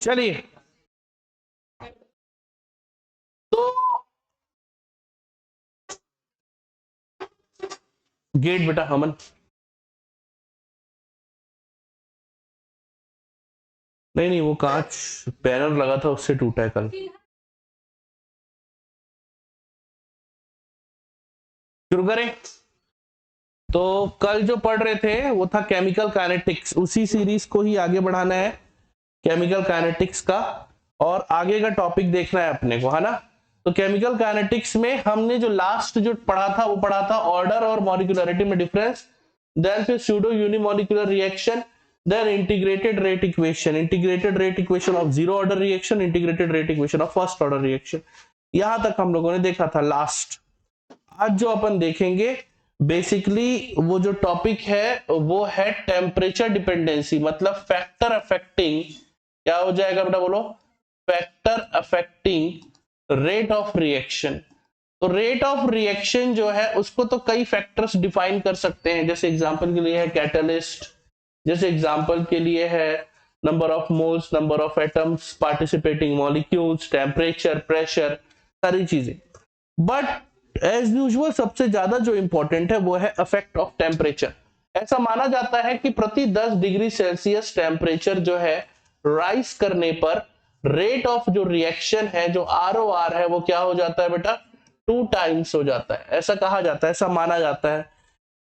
चलिए, तो गेट बेटा हमन, नहीं नहीं वो कांच बैनर लगा था उससे टूटा है कल। शुरू करें। तो कल जो पढ़ रहे थे वो था केमिकल काइनेटिक्स, उसी सीरीज को ही आगे बढ़ाना है, केमिकल काइनेटिक्स का, और आगे का टॉपिक देखना है अपने को, है ना। तो केमिकल काइनेटिक्स में हमने जो लास्ट जो पढ़ा था वो पढ़ा था ऑर्डर और मॉलिक्यूलरिटी में डिफरेंस, देन फिर pseudo unimolecular reaction, then integrated rate equation of zero order reaction, integrated rate equation of first order reaction. यहां तक हम लोगों ने देखा था लास्ट। आज जो अपन देखेंगे बेसिकली वो जो टॉपिक है वो है टेम्परेचर डिपेंडेंसी, मतलब फैक्टर अफेक्टिंग, क्या हो जाएगा बेटा बोलो, factor affecting rate of reaction. तो रेट ऑफ रिएक्शन जो है उसको तो कई फैक्टर्स डिफाइन कर सकते हैं, जैसे एग्जांपल के लिए है कैटलिस्ट, जैसे एग्जांपल के लिए है number of moles, number of atoms, participating molecules, temperature, pressure, सारी चीजें। बट एज यूजुअल सबसे ज्यादा जो इंपॉर्टेंट है वो है इफेक्ट ऑफ टेम्परेचर। ऐसा माना जाता है कि प्रति 10 डिग्री सेल्सियस टेम्परेचर जो है राइज करने पर रेट ऑफ जो रिएक्शन है, जो ROR है, वो क्या हो जाता है बेटा, 2 टाइम्स हो जाता है। ऐसा कहा जाता है, ऐसा माना जाता है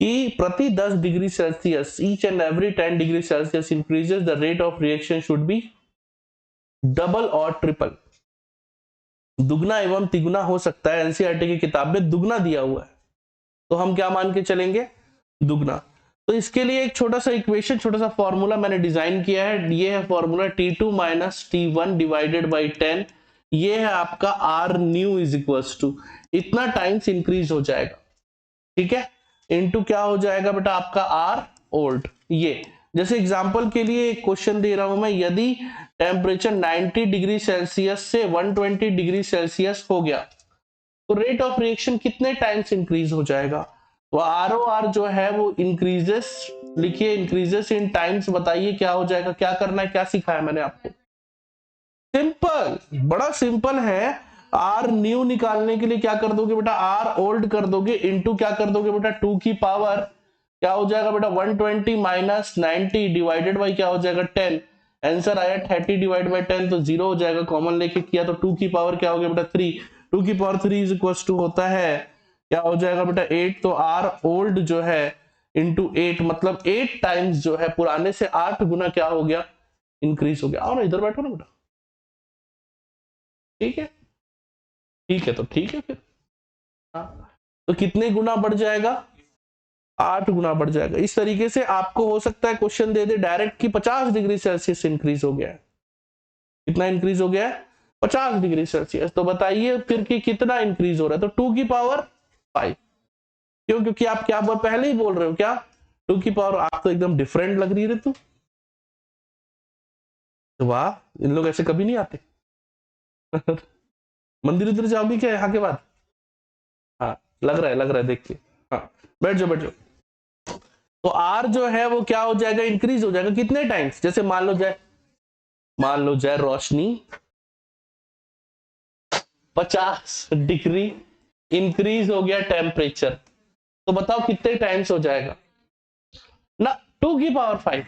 कि प्रति 10 degree Celsius, each and every 10 degree Celsius increases the rate of reaction should be double और ट्रिपल, दुगना एवं तिगुना हो सकता है। एनसीईआरटी की किताब में दुगना दिया हुआ है, तो हम क्या मान के चलेंगे, दुगना। तो इसके लिए एक छोटा सा इक्वेशन, छोटा सा फॉर्मूला मैंने डिजाइन किया है। ये है formula T2 minus T1 divided by 10। ये है आपका R new is equals to, इतना टाइम्स इंक्रीज हो जाएगा, ठीक है, इनटू क्या हो जाएगा बेटा आपका R ओल्ड। ये जैसे एग्जांपल के लिए एक क्वेश्चन दे रहा हूं मैं, यदि टेम्परेचर 90 डिग्री सेल्सियस से 120 डिग्री सेल्सियस हो गया तो रेट ऑफ रिएक्शन कितने टाइम्स इंक्रीज हो जाएगा। तो ROR जो है वो इंक्रीजेस, लिखिए इंक्रीजेस इन टाइम्स, बताइए क्या हो जाएगा, क्या करना है, क्या सिखाया मैंने आपको, सिंपल, बड़ा सिंपल है। R न्यू निकालने के लिए क्या कर दोगे बेटा, R ओल्ड कर दोगे, इनटू क्या कर दोगे बेटा 2 की पावर, क्या हो जाएगा बेटा 120 माइनस 90 डिवाइडेड बाई क्या हो जाएगा 10। आंसर आया 30 डिवाइड बाई 10, तो 0 हो जाएगा, कॉमन लेके किया तो 2 की पावर क्या हो गया बेटा 3, 2 की पावर 3 इज इक्वल टू होता है क्या हो जाएगा बेटा 8। तो R ओल्ड जो है इंटू 8, मतलब 8 टाइम्स जो है पुराने से 8 गुना क्या हो गया, इंक्रीज हो गया। आओ ना इधर बैठो ना बेटा, ठीक है, ठीक है, तो ठीक है फिर, हाँ, तो कितने गुना बढ़ जाएगा, 8 गुना बढ़ जाएगा। इस तरीके से आपको हो सकता है क्वेश्चन दे दे डायरेक्ट कि 50 डिग्री सेल्सियस इंक्रीज हो गया है, कितना इंक्रीज हो गया है, 50 डिग्री सेल्सियस। तो बताइए फिर कि कितना इंक्रीज हो रहा है, तो 2 की पावर 5, क्यों, क्योंकि आप क्या पहले ही बोल रहे हो क्या, 2 की पावर, आप तो एकदम डिफरेंट लग रही है तू, वाह, इन लोग ऐसे कभी नहीं आते मंदिर उधर जाओगी क्या यहाँ के बाद, हाँ लग रहा है देख के, हाँ बैठ जाओ बैठ जाओ। तो R जो है वो क्या हो जाएगा, इंक्रीज हो जाएगा कितने टाइम्स, जैसे मान लो जाए रोशनी 50 डिग्री इंक्रीज हो गया टेम्परेचर, तो बताओ कितने टाइम्स हो जाएगा ना, 2 की पावर 5,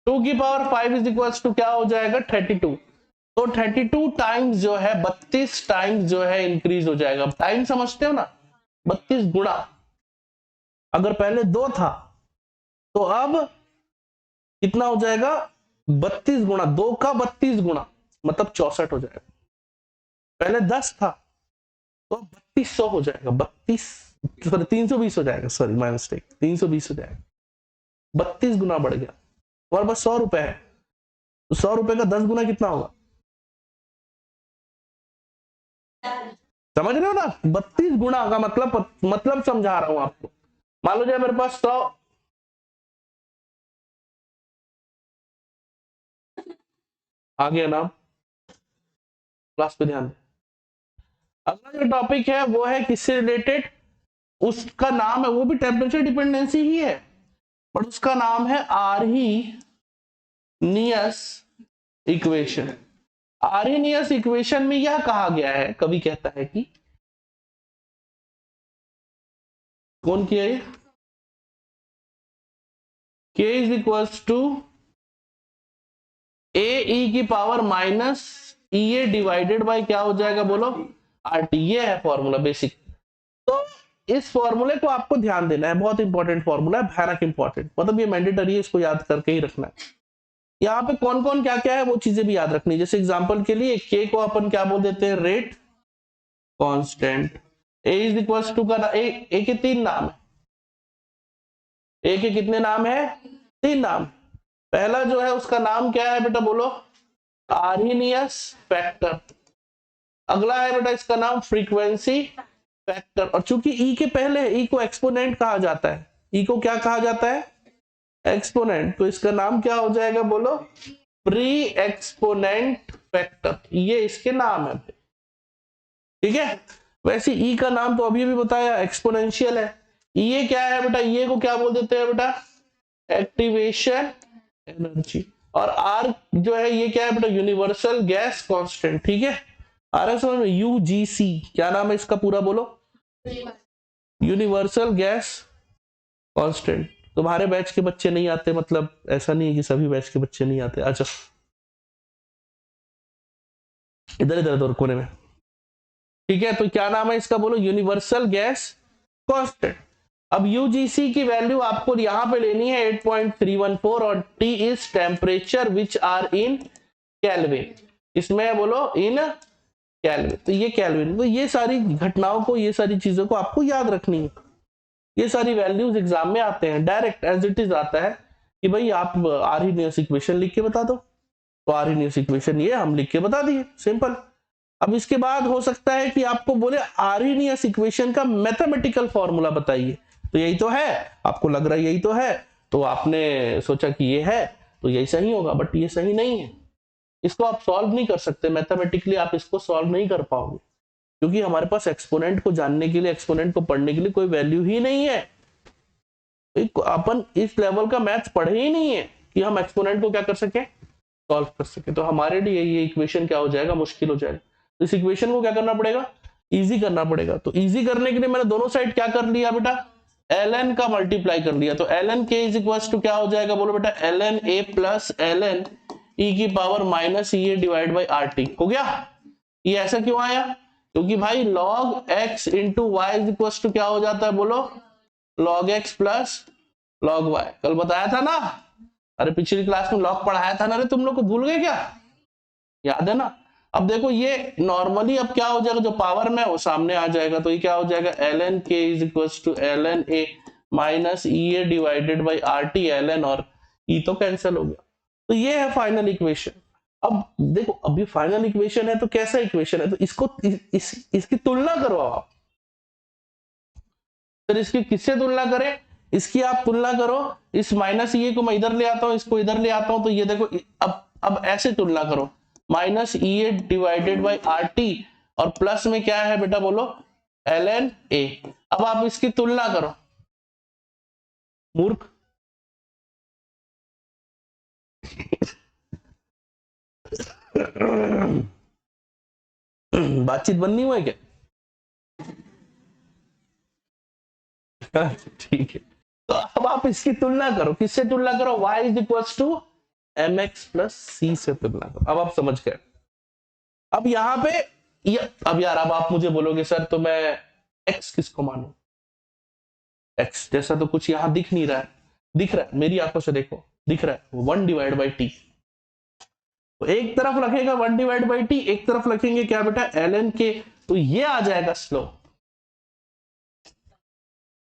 2 की पावर 5 इज इक्वल टू क्या हो जाएगा 32। तो 32 टाइम्स जो है, 32 टाइम्स जो है इंक्रीज हो जाएगा। टाइम समझते हो ना, 32 गुणा, अगर पहले 2 था तो अब कितना हो जाएगा, 32 गुणा, 2 का 32 गुणा, मतलब 64 हो जाएगा। पहले 10 था तो 3200 हो जाएगा, 32 सॉरी 320 हो जाएगा, सॉरी माय मिस्टेक, 320 हो जाएगा, 32 गुना बढ़ गया। तुम्हारे पास 100 रुपए है तो 100 रुपए का 10 गुना कितना होगा, समझ रहे हो ना, 32 गुना का मतलब समझा रहा हूं आपको। मान लो जाए मेरे पास 100, आ गया नाम, क्लास पे ध्यान दे। अगला जो टॉपिक है वो है किससे रिलेटेड, उसका नाम है, वो भी टेम्परेचर डिपेंडेंसी ही है, बट उसका नाम है आर्हीनियस इक्वेशन। आर्हेनियस इक्वेशन में यह कहा गया है, कवि कहता है कि, कौन किया ये, k इज इक्वल्स टू ए ई की power minus E A divided by क्या हो जाएगा बोलो, आर टी। ये है फॉर्मूला बेसिक। तो इस फॉर्मूले को आपको ध्यान देना है, बहुत इंपॉर्टेंट फॉर्मूला है, भयानक इंपॉर्टेंट, मतलब ये मैंडेटरी है, इसको याद करके ही रखना है। यहाँ पे कौन कौन क्या क्या है वो चीजें भी याद रखनी है। जैसे एग्जांपल के लिए के को अपन क्या बोल देते हैं, rate constant. A is equals to का ए के 3 नाम है, ए के कितने नाम है, 3 नाम। पहला जो है उसका नाम क्या है बेटा बोलो, आर्हेनियस फैक्टर। अगला है बेटा इसका नाम फ्रीक्वेंसी फैक्टर। और चूंकि ई के पहले, ई को एक्सपोनेंट कहा जाता है, ई को क्या कहा जाता है, एक्सपोनेंट, तो इसका नाम क्या हो जाएगा बोलो, प्री एक्सपोनेंट फैक्टर। ये इसके नाम है, ठीक है। वैसे ई का नाम तो अभी भी बताया, एक्सपोनेंशियल है। ये क्या है बेटा, ये को क्या बोल देते हैं बेटा, एक्टिवेशन एनर्जी। और आर जो है ये क्या है बेटा, यूनिवर्सल गैस कांस्टेंट, ठीक है। आ रहा समझ में, यूजीसी क्या नाम है इसका पूरा बोलो, यूनिवर्सल गैस कांस्टेंट। तुम्हारे बैच के बच्चे नहीं आते, मतलब ऐसा नहीं है कि सभी बैच के बच्चे नहीं आते। अच्छा इधर इधर इधर कोने में, ठीक है। तो क्या नाम है इसका बोलो, यूनिवर्सल गैस कांस्टेंट। अब यूजीसी की वैल्यू आपको यहां पे लेनी है 8.314 और T is temperature which are in kelvin. इसमें बोलो इन केल्विन, तो ये केल्विन। तो ये सारी घटनाओं को, ये सारी चीजों को आपको याद रखनी है। ये सारी वैल्यूज एग्जाम में आते हैं, डायरेक्ट एज इट इज आता है कि भाई आप आर्हेनियस इक्वेशन लिख के बता दो, तो आर्हेनियस इक्वेशन ये हम लिख के बता दिए, सिंपल। अब इसके बाद हो सकता है कि आपको बोले आर्हेनियस इक्वेशन का मैथमेटिकल फॉर्मूला बताइए, तो यही तो है, आपको लग रहा है यही तो है, तो आपने सोचा कि ये है तो यही सही होगा, बट ये सही नहीं है। इसको आप सॉल्व नहीं कर सकते मैथमेटिकली, आप इसको सॉल्व नहीं कर पाओगे, क्योंकि हमारे पास एक्सपोनेंट को जानने के लिए, एक्सपोनेंट को पढ़ने के लिए कोई वैल्यू ही नहीं है। अपन इस लेवल का मैथ्स पढ़े ही नहीं है कि हम एक्सपोनेंट को क्या कर सके, सॉल्व कर सके। तो हमारे लिए ये इक्वेशन क्या हो जाएगा, मुश्किल हो जाएगा। तो इस इक्वेशन को क्या करना पड़ेगा, इजी करना पड़ेगा। तो इजी करने के लिए मैंने दोनों साइड क्या कर लिया बेटा, ln का मल्टीप्लाई कर लिया। तो ln k is equal to क्या हो जाएगा बोलो बेटा, ln a plus ln e की power minus e divide by R T. हो गया। ये ऐसा क्यों आया, क्योंकि भाई log x into Y is equal to क्या हो जाता है बोलो, log x plus log y। कल बताया था ना, अरे पिछली क्लास में log पढ़ाया था ना, अरे तुम लोग को भूल गए क्या, याद है ना। अब देखो ये नॉर्मली अब क्या हो जाएगा, जो पावर में वो सामने आ जाएगा, तो ये क्या हो जाएगा, ln k is equal to ln a minus E A divided by R T ln, और e तो कैंसिल हो गया। तो ये है फाइनल इक्वेशन। अब देखो अभी फाइनल इक्वेशन है तो कैसा इक्वेशन है, तो इसको इसकी तुलना करो आप। फिर इसकी किससे तुलना करें, इसकी आप तुलना करो, इस माइनस ई को मैं इधर ले आता हूं, इसको इधर ले आता हूं, तो ये देखो अब ऐसे तुलना करो, minus E A divided by R T और प्लस में क्या है बेटा बोलो, ln a। अब आप इसकी तुलना करो, मूर्ख। बातचीत बननी हुआ है क्या, ठीक है। तो अब आप इसकी तुलना करो, किससे तुलना करो, y is equal to m x plus c से तुलना करो। अब आप समझ गए। अब यहां पे अब यार अब आप मुझे बोलोगे सर तो मैं x किसको मानूं, x जैसा तो कुछ यहां दिख नहीं रहा है, दिख रहा है मेरी आंखों से देखो, दिख रहा है 1 डिवाइड बाई टी। तो एक तरफ रखेगा 1 डिवाइड बाई टी, एक तरफ रखेंगे क्या बेटा ln के, तो ये आ जाएगा स्लोप।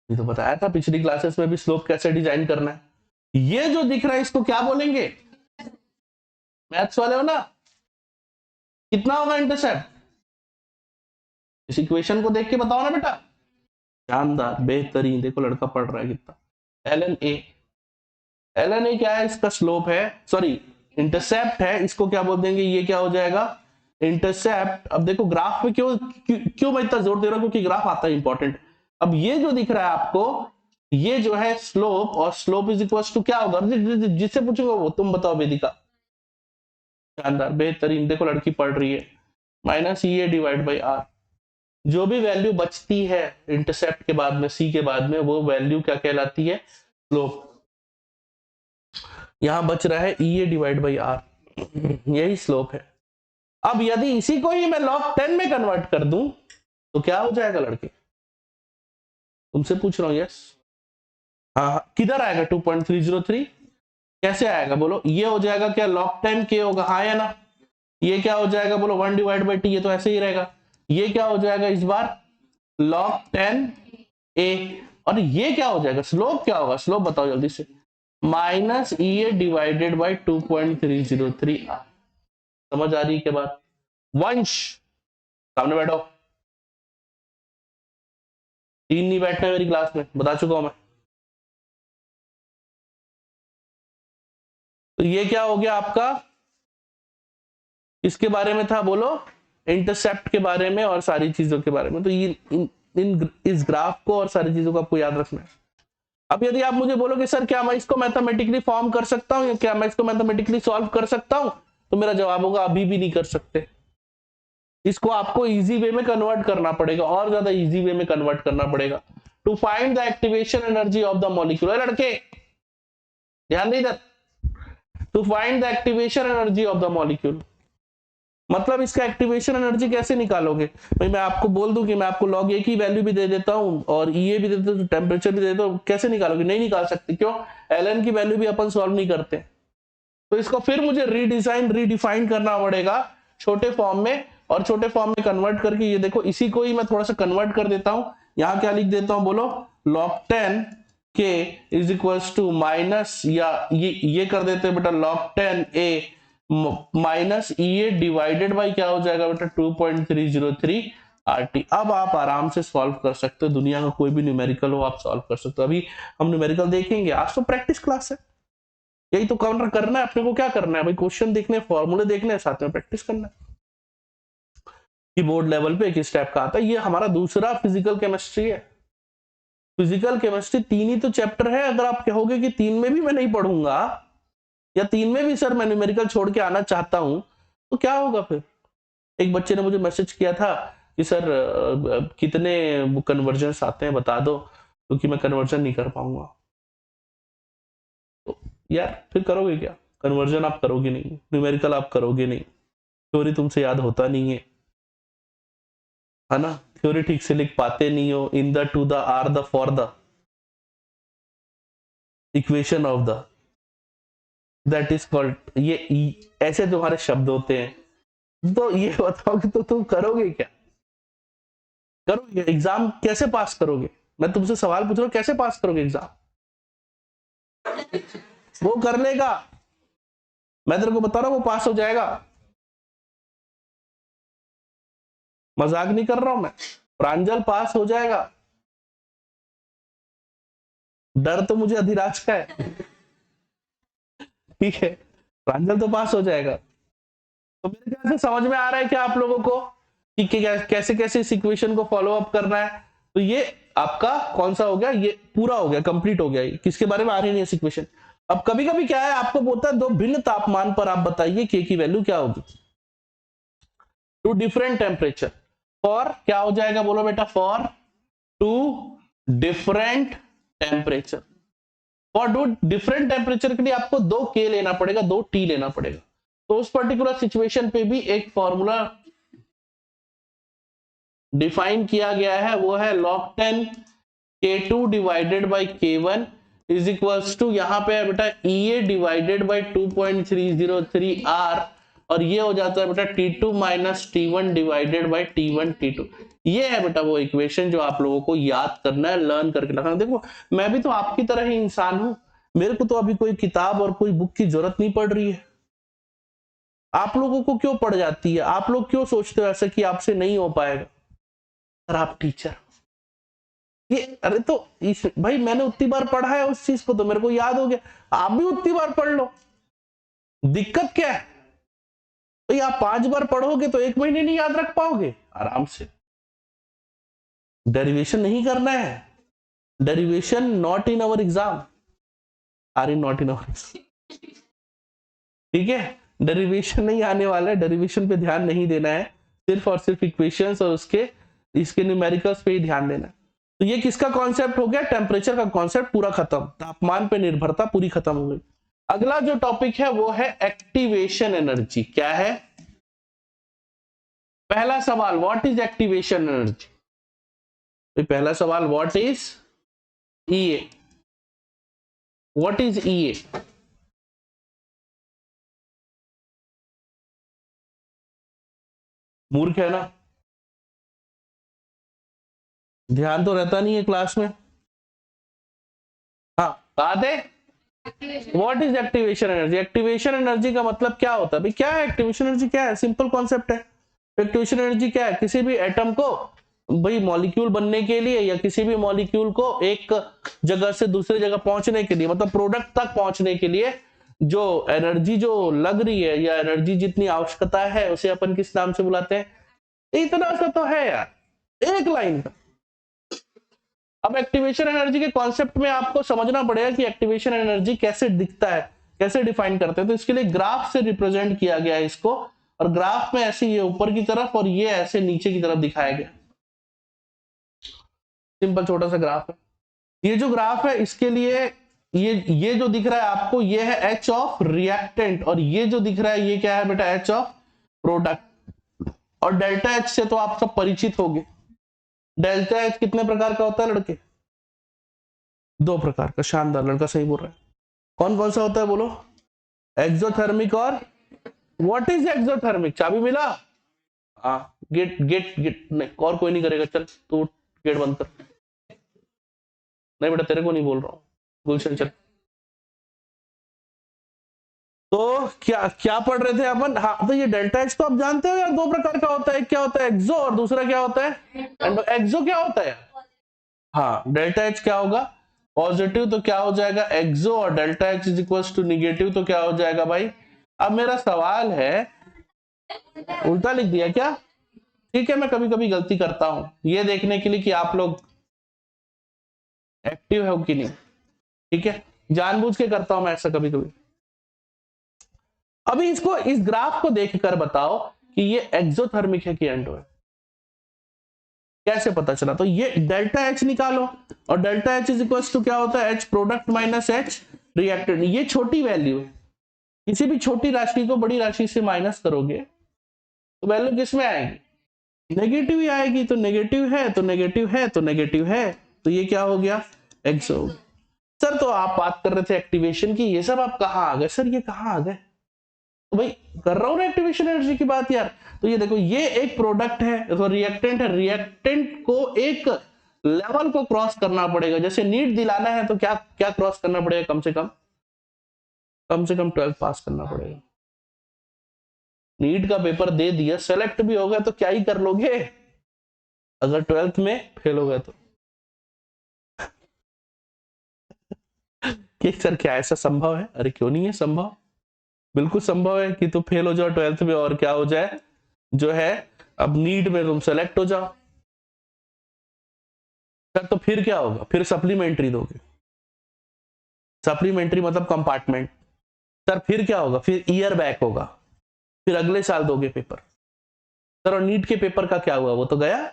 ये तो बताया था पिछली क्लासेस में भी स्लोप कैसे डिजाइन करना है। ये जो दिख रहा है इसको क्या बोलेंगे, मैथ्स वाले हो ना, कितना होगा इंटरसेप्ट, इस इक्वेशन को देख के बताओ ना बेटा। शानदार, बेहतरीन, देखो लड़का पढ़ रहा है कितना। ln a क्या है, इसका स्लोप है, सॉरी इंटरसेप्ट है, इसको क्या बोल देंगे, ये क्या हो जाएगा इंटरसेप्ट। अब देखो ग्राफ में क्यों मैं इतना जोर दे रहा हूं, क्योंकि ग्राफ आता है इंपॉर्टेंट। अब ये जो दिख रहा है आपको, ये जो है स्लोप, और स्लोप इज इक्वल टू क्या होगा, जिससे पूछूंगा वो तुम बताओ वेदिका, शानदार, बेहतरीन। देखो लड़की पढ़ रही है, minus E A divide by R. जो भी वैल्यू बचती है इंटरसेप्ट के बाद में, सी के बाद में, वो वैल्यू क्या कहलाती है? स्लोप। यहां बच रहा है ई ए डिवाइड बाई आर, यही स्लोप है। अब यदि इसी को ही मैं log 10 में कन्वर्ट कर दूं तो क्या हो जाएगा लड़के? तुमसे पूछ रहा हूं। यस, हाँ, किधर आएगा 2.303? कैसे आएगा बोलो? ये हो जाएगा क्या log 10 के होगा, हाँ या ना? ये क्या हो जाएगा बोलो? 1 डिवाइड बाई टी, ये तो ऐसे ही रहेगा। ये क्या हो जाएगा इस बार? log 10 ए। और ये क्या हो जाएगा? स्लोप क्या होगा? स्लोप बताओ जल्दी से। Minus E A divided by 2.303 R. समझ आ रही है क्या बात? वंश सामने बैठो। 3 नहीं बैठना मेरी क्लास में, बता चुका हूं मैं। तो ये क्या हो गया आपका? इसके बारे में था बोलो, इंटरसेप्ट के बारे में और सारी चीजों के बारे में। तो ये इस ग्राफ को और सारी चीजों को आपको याद रखना है। अब यदि आप मुझे बोलोगे सर क्या मैं इसको मैथमेटिकली फॉर्म कर सकता हूं या क्या मैं इसको मैथमेटिकली सॉल्व कर सकता हूं, तो मेरा जवाब होगा अभी भी नहीं कर सकते। इसको आपको इजी वे में कन्वर्ट करना पड़ेगा, और ज्यादा इजी वे में कन्वर्ट करना पड़ेगा। To find the activation energy of the molecule, लड़के ध्यान दे इधर। To find the activation energy of the molecule, मतलब इसका एक्टिवेशन एनर्जी कैसे निकालोगे? भाई मैं आपको बोल दूं कि मैं आपको log ए की वैल्यू भी दे देता हूं और ई भी दे देता हूं, टेम्परेचर भी दे देता हूं, कैसे निकालोगे? नहीं निकाल सकते। क्यों? एल की वैल्यू भी अपन सॉल्व नहीं करते। तो इसको फिर मुझे रीडिफाइन करना पड़ेगा छोटे फॉर्म में, और छोटे फॉर्म में कन्वर्ट करके, ये देखो इसी को ही मैं थोड़ा सा कन्वर्ट कर देता हूं। यहां क्या लिख देता हूं बोलो? log 10 के इज इक्वल्स टू माइनस, या ये कर देते हैं बेटा log 10 A minus E A divided by क्या हो जाएगा बेटा? 2.303 आरटी। अब आप आराम से सॉल्व कर सकते हो, दुनिया का कोई भी न्यूमेरिकल हो आप सॉल्व कर सकते हो। अभी हम न्यूमेरिकल देखेंगे, आज तो प्रैक्टिस क्लास है, यही तो कवर करना है अपने को। क्या करना है भाई? क्वेश्चन देखने, फॉर्मूले देखने, साथ में प्रैक्टिस करना है कि बोर्ड लेवल पे किस टाइप का आता है। ये हमारा दूसरा फिजिकल केमिस्ट्री है। फिजिकल केमिस्ट्री 3 ही तो चैप्टर है। अगर आप कहोगे कि 3 में भी मैं नहीं पढ़ूंगा, या 3 में भी सर मैं न्यूमेरिकल छोड़ के आना चाहता हूं, तो क्या होगा फिर? एक बच्चे ने मुझे मैसेज किया था कि सर कितने कन्वर्जन आते हैं बता दो, क्योंकि मैं कन्वर्जन नहीं कर पाऊंगा। तो यार फिर करोगे क्या? कन्वर्जन आप करोगे नहीं, न्यूमेरिकल आप करोगे नहीं, थ्योरी तुमसे याद होता नहीं है ना? थ्योरी ठीक से लिख पाते नहीं हो। In the, to the, are the, for the, equation of the, that is called, ये ऐसे तुम्हारे शब्द होते हैं। तो ये बताओ कि तो तुम करोगे क्या? करोगे एग्जाम? कैसे पास करोगे? मैं तुमसे सवाल पूछ रहा हूं, कैसे पास करोगे एग्जाम? वो कर लेगा, मैं तेरे को बता रहा हूं, वो पास हो जाएगा। मजाक नहीं कर रहा हूं मैं, प्रांजल पास हो जाएगा। डर तो मुझे अधिराज का है, ठीक है? प्रांजल तो पास हो जाएगा। तो मेरे ख्याल से समझ में आ रहा है क्या आप लोगों को कि कैसे कैसे इस इक्वेशन को फॉलो अप करना है? तो ये आपका कौन सा हो गया? ये पूरा हो गया, कंप्लीट हो गया। ये किसके बारे में आ रही नहीं है इक्वेशन? अब कभी कभी क्या है, आपको बोलता है दो भिन्न तापमान पर आप बताइए के की वैल्यू क्या होगी टू डिफरेंट टेम्परेचर। फॉर क्या हो जाएगा बोलो बेटा? For two different temperature. For two different temperature के लिए आपको 2 के लेना पड़ेगा, 2 टी लेना पड़ेगा। तो उस पर्टिकुलर सिचुएशन पे भी एक फॉर्मूला डिफाइन किया गया है, वो है log 10 k2 divided by k1 is equals to, यहां पे है बेटा EA डिवाइडेड बाई 2.303 R, और ये हो जाता है बेटा T2 minus T1 divided by T1 T2। ये है बेटा वो इक्वेशन जो आप लोगों को याद करना है, लर्न करके रखना। देखो मैं भी तो आपकी तरह ही इंसान हूं, मेरे को तो अभी कोई किताब और कोई बुक की जरूरत नहीं पड़ रही है। आप लोगों को क्यों पड़ जाती है? आप लोग क्यों सोचते हो ऐसा कि आपसे नहीं हो पाएगा? सर आप टीचर, ये अरे तो भाई मैंने उतनी बार पढ़ा है उस चीज को, तो मेरे को याद हो गया। आप भी उतनी बार पढ़ लो, दिक्कत क्या है? भाई आप 5 बार पढ़ोगे तो 1 महीने नहीं याद रख पाओगे? आराम से। डेरिवेशन नहीं करना है, derivation not in our exam, are in not in our exam, ठीक है? डेरिवेशन नहीं आने वाला है, डेरिवेशन पे ध्यान नहीं देना है, सिर्फ और सिर्फ इक्वेशंस और इसके न्यूमेरिकल्स पे ही ध्यान देना है। तो ये किसका कॉन्सेप्ट हो गया? टेम्परेचर का कॉन्सेप्ट पूरा खत्म, तापमान पे निर्भरता पूरी खत्म हो गई। अगला जो टॉपिक है वो है एक्टिवेशन एनर्जी। क्या है? पहला सवाल, व्हाट इज एक्टिवेशन एनर्जी? तो पहला सवाल, what is E A? What is E A? मूर्ख है ना, ध्यान तो रहता नहीं है क्लास में। हाँ, कहा थे what is activation energy? Activation energy का मतलब क्या होता है भाई? क्या है एक्टिवेशन एनर्जी? क्या है? सिंपल कॉन्सेप्ट है। एक्टिवेशन एनर्जी क्या है? किसी भी एटम को भाई मॉलिक्यूल बनने के लिए या किसी भी मॉलिक्यूल को एक जगह से दूसरी जगह पहुंचने के लिए, मतलब प्रोडक्ट तक पहुंचने के लिए जो एनर्जी जो लग रही है या एनर्जी जितनी आवश्यकता है उसे अपन किस नाम से बुलाते हैं? इतना सा तो है यार, एक लाइन का। अब एक्टिवेशन एनर्जी के कॉन्सेप्ट में आपको समझना पड़ेगा कि एक्टिवेशन एनर्जी कैसे दिखता है, कैसे डिफाइन करते हैं। तो इसके लिए ग्राफ से रिप्रेजेंट किया गया है इसको, और ग्राफ में ऐसे ये ऊपर की तरफ और ये ऐसे नीचे की तरफ दिखाया गया। सिंपल छोटा सा ग्राफ है। ये जो ग्राफ है इसके लिए ये जो दिख रहा है आपको, ये है एच ऑफ रिएक्टेंट, और ये जो दिख रहा है ये क्या है बेटा? H of product. और डेल्टा एच से तो आप सब परिचित होंगे। डेल्टा एच कितने प्रकार का होता है लड़के? 2 प्रकार का। शानदार, लड़का सही बोल रहा है। कौन कौन सा होता है बोलो? एक्सोथर्मिक और व्हाट इज एक्सोथर्मिक? चाबी मिला? हाँ, गेट गेट गेट नहीं, और कोई नहीं करेगा, चल तू गेट बंद कर। नहीं बेटा तेरे को नहीं बोल रहा हूँ, गुलशन चल। तो क्या क्या पढ़ रहे थे अपन? हाँ, तो ये डेल्टा एच तो आप जानते हो यार, 2 प्रकार का होता है। एक क्या होता है? एक्सो, और दूसरा क्या होता है? एक्सो क्या होता है? हाँ, डेल्टा एच क्या होगा? पॉजिटिव। तो क्या हो जाएगा? एक्सो, और delta H is equal to negative, तो क्या हो जाएगा भाई? अब मेरा सवाल है, उल्टा लिख दिया क्या? ठीक है, मैं कभी कभी गलती करता हूं, ये देखने के लिए कि आप लोग एक्टिव हो कि नहीं। ठीक है, जानबूझ के करता हूं मैं ऐसा कभी कभी। अभी इसको, इस ग्राफ को देखकर बताओ कि ये एक्सोथर्मिक है कि एंडो है। कैसे पता चला? तो ये डेल्टा एच निकालो, और delta H is equal to क्या होता है? H product minus H reactant. ये छोटी वैल्यू है, किसी भी छोटी राशि को बड़ी राशि से माइनस करोगे तो वैल्यू किस में आएगी? नेगेटिव ही आएगी। तो नेगेटिव है तो नेगेटिव है तो नेगेटिव है, तो ये क्या हो गया? एक्सो। सर तो आप बात कर रहे थे एक्टिवेशन की, ये सब आप कहाँ आ गए? सर ये कहाँ आ गए? तो भाई कर रहा हूं ना एक्टिवेशन एनर्जी की बात यार। तो ये देखो, ये एक प्रोडक्ट है, तो रिएक्टेंट है, रिएक्टेंट को एक लेवल को क्रॉस करना पड़ेगा। जैसे नीट दिलाना है तो क्या क्या क्रॉस करना पड़ेगा? कम से कम 12th पास करना पड़ेगा। नीट का पेपर दे दिया, सेलेक्ट भी हो गए तो क्या ही कर लोगे अगर 12th में फेल हो गए तो? कि सर क्या ऐसा संभव है? अरे क्यों नहीं है संभव, बिल्कुल संभव है कि तुम फेल हो जाओ 12th में और क्या हो जाए जो है, अब नीट में तुम सेलेक्ट हो जाओ। सर तो फिर क्या होगा? फिर सप्लीमेंट्री दोगे। सप्लीमेंट्री मतलब कंपार्टमेंट। सर फिर क्या होगा? फिर ईयर बैक होगा, फिर अगले साल दोगे पेपर। सर और नीट के पेपर का क्या हुआ? वो तो गया,